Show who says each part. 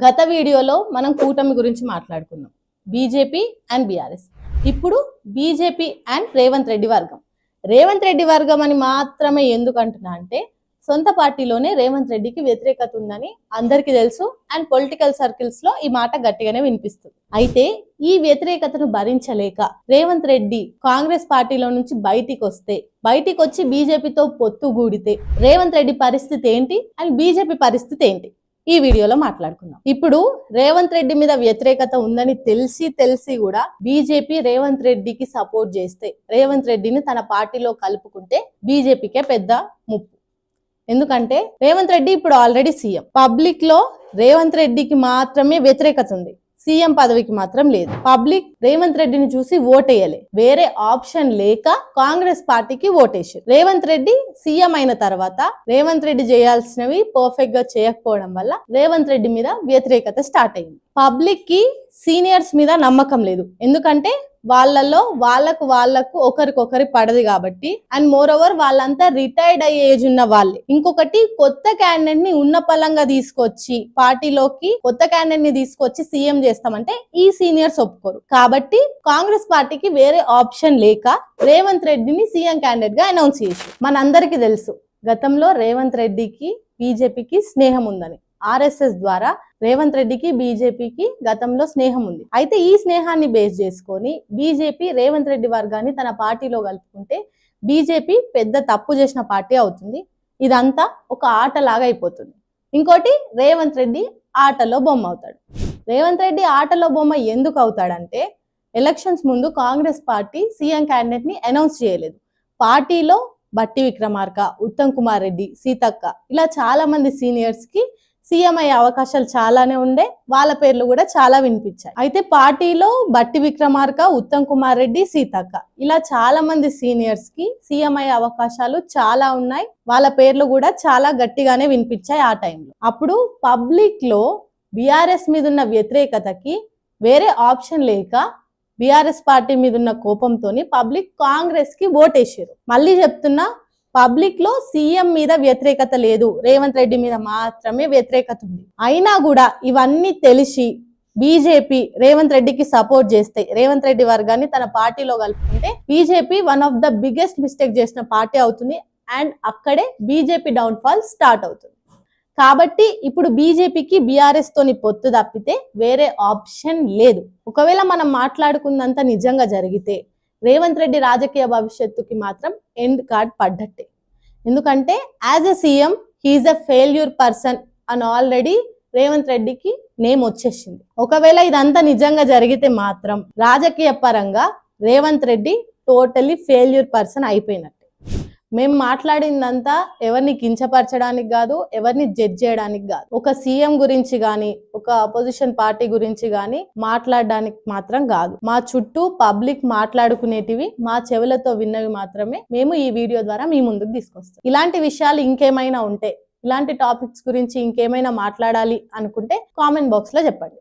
Speaker 1: గత వీడియోలో మనం కూటమి గురించి మాట్లాడుకున్నాం, బీజేపీ అండ్ బీఆర్ఎస్. ఇప్పుడు బీజేపీ అండ్ రేవంత్ రెడ్డి వర్గం. రేవంత్ రెడ్డి వర్గం అని మాత్రమే ఎందుకు అంటున్నా అంటే, సొంత పార్టీలోనే రేవంత్ రెడ్డికి వ్యతిరేకత ఉందని అందరికీ తెలుసు అండ్ పొలిటికల్ సర్కిల్స్ లో ఈ మాట గట్టిగానే వినిపిస్తుంది. అయితే ఈ వ్యతిరేకతను భరించలేక రేవంత్ రెడ్డి కాంగ్రెస్ పార్టీలో నుంచి బయటికి వచ్చి బీజేపీతో పొత్తు గూడితే రేవంత్ రెడ్డి పరిస్థితి ఏంటి అండ్ బీజేపీ పరిస్థితి ఏంటి ఈ వీడియోలో మాట్లాడుకుందాం. ఇప్పుడు రేవంత్ రెడ్డి మీద వ్యతిరేకత ఉందని తెలిసి కూడా బీజేపీ రేవంత్ రెడ్డికి సపోర్ట్ చేస్తే, రేవంత్ రెడ్డిని తన పార్టీలో కలుపుకుంటే బీజేపీకే పెద్ద ముప్పు. ఎందుకంటే రేవంత్ రెడ్డి ఇప్పుడు ఆల్రెడీ సీఎం. పబ్లిక్ లో రేవంత్ రెడ్డికి మాత్రమే వ్యతిరేకత ఉంది, సీఎం పదవికి మాత్రం లేదు. పబ్లిక్ రేవంత్ రెడ్డిని చూసి ఓటేయలే, వేరే ఆప్షన్ లేక కాంగ్రెస్ పార్టీకి ఓటేసారు. రేవంత్ రెడ్డి సీఎం అయిన తర్వాత రేవంత్ రెడ్డి చేయాల్సినవి పర్ఫెక్ట్ గా చేయకపోవడం వల్ల రేవంత్ రెడ్డి మీద వ్యతిరేకత స్టార్ట్ అయింది. పబ్లిక్ కి సీనియర్స్ మీద నమ్మకం లేదు, ఎందుకంటే వాళ్ళకు ఒకరికొకరి పడదు కాబట్టి. అండ్ మోర్ ఓవర్ వాళ్ళంతా రిటైర్డ్ అయ్యే ఏజ్ ఉన్న వాళ్ళే. ఇంకొకటి, కొత్త క్యాండిడేట్ ని ఉన్న పలంగా తీసుకొచ్చి పార్టీలోకి కొత్త క్యాండిడేట్ ని తీసుకొచ్చి సీఎం చేస్తామంటే ఈ సీనియర్స్ ఒప్పుకోరు. కాబట్టి కాంగ్రెస్ పార్టీకి వేరే ఆప్షన్ లేక రేవంత్ రెడ్డిని సీఎం క్యాండిడేట్ గా అనౌన్స్ చేసి, మనందరికీ తెలుసు గతంలో రేవంత్ రెడ్డికి బీజేపీకి స్నేహం ఉందని. ఆర్ఎస్ఎస్ ద్వారా రేవంత్ రెడ్డికి బీజేపీకి గతంలో స్నేహం ఉంది. అయితే ఈ స్నేహాన్ని బేస్ చేసుకొని బీజేపీ రేవంత్ రెడ్డి వర్గాన్ని తన పార్టీలో కలుపుకుంటే బీజేపీ పెద్ద తప్పు చేసిన పార్టీ అవుతుంది. ఇదంతా ఒక ఆటలాగా అయిపోతుంది. ఇంకోటి, రేవంత్ రెడ్డి ఆటలో బొమ్మ అవుతాడు. రేవంత్ రెడ్డి ఆటలో బొమ్మ ఎందుకు అవుతాడంటే, ఎలక్షన్స్ ముందు కాంగ్రెస్ పార్టీ సీఎం క్యాండిడేట్ ని అనౌన్స్ చేయలేదు. పార్టీలో బట్టి విక్రమార్క, ఉత్తమ్ కుమార్ రెడ్డి, సీతక్క ఇలా చాలా మంది సీనియర్స్ కి సీఎం అయ్యే అవకాశాలు చాలానే ఉండే, వాళ్ళ పేర్లు కూడా చాలా వినిపించాయి. అయితే పార్టీలో బట్టి విక్రమార్క, ఉత్తమ్ కుమార్ రెడ్డి, సీతక్క ఇలా చాలా మంది సీనియర్స్ కి సీఎం అయ్యే అవకాశాలు చాలా ఉన్నాయి, వాళ్ళ పేర్లు కూడా చాలా గట్టిగానే వినిపించాయి ఆ టైంలో. అప్పుడు పబ్లిక్ లో బీఆర్ఎస్ మీద ఉన్న వ్యతిరేకతకి వేరే ఆప్షన్ లేక బీఆర్ఎస్ పార్టీ మీద ఉన్న కోపంతోని పబ్లిక్ కాంగ్రెస్ కి ఓటేసారు. మళ్ళీ చెప్తున్నా, పబ్లిక్ లో సీఎం మీద వ్యతిరేకత లేదు, రేవంత్ రెడ్డి మీద మాత్రమే వ్యతిరేకత ఉంది. అయినా కూడా ఇవన్నీ తెలిసి బీజేపీ రేవంత్ రెడ్డికి సపోర్ట్ చేస్తే, రేవంత్ రెడ్డి వర్గాన్ని తన పార్టీలో కలుపుకుంటే BJP one of the biggest mistake చేసిన పార్టీ అవుతుంది. అండ్ అక్కడే బీజేపీ డౌన్ ఫాల్ స్టార్ట్ అవుతుంది. కాబట్టి ఇప్పుడు బీజేపీకి బీఆర్ఎస్ తోని పొత్తు తప్పితే వేరే ఆప్షన్ లేదు. ఒకవేళ మనం మాట్లాడుకున్నంత నిజంగా జరిగితే రేవంత్ రెడ్డి రాజకీయ భవిష్యత్తుకి మాత్రం ఎండ్ కార్డ్ పడ్డట్టే. ఎందుకంటే as a CM he is a failure person అని ఆల్రెడీ రేవంత్ రెడ్డికి నేమ్ వచ్చేసింది. ఒకవేళ ఇదంతా నిజంగా జరిగితే మాత్రం రాజకీయ పరంగా Revanth Reddy totally failure person అయిపోయినట్టే. మేము మాట్లాడిందంతా ఎవరిని కించపరచడానికి కాదు, ఎవరిని జడ్జ్ చేయడానికి కాదు. ఒక సీఎం గురించి కానీ, ఒక అపోజిషన్ పార్టీ గురించి కానీ మాట్లాడడానికి మాత్రం కాదు. మా చుట్టూ పబ్లిక్ మాట్లాడుకునేటివి, మా చెవులతో విన్నవి మాత్రమే మేము ఈ వీడియో ద్వారా మీ ముందుకు తీసుకొస్తాం. ఇలాంటి విషయాలు ఇంకేమైనా ఉంటే, ఇలాంటి టాపిక్స్ గురించి ఇంకేమైనా మాట్లాడాలి అనుకుంటే కామెంట్ బాక్స్ లో చెప్పండి.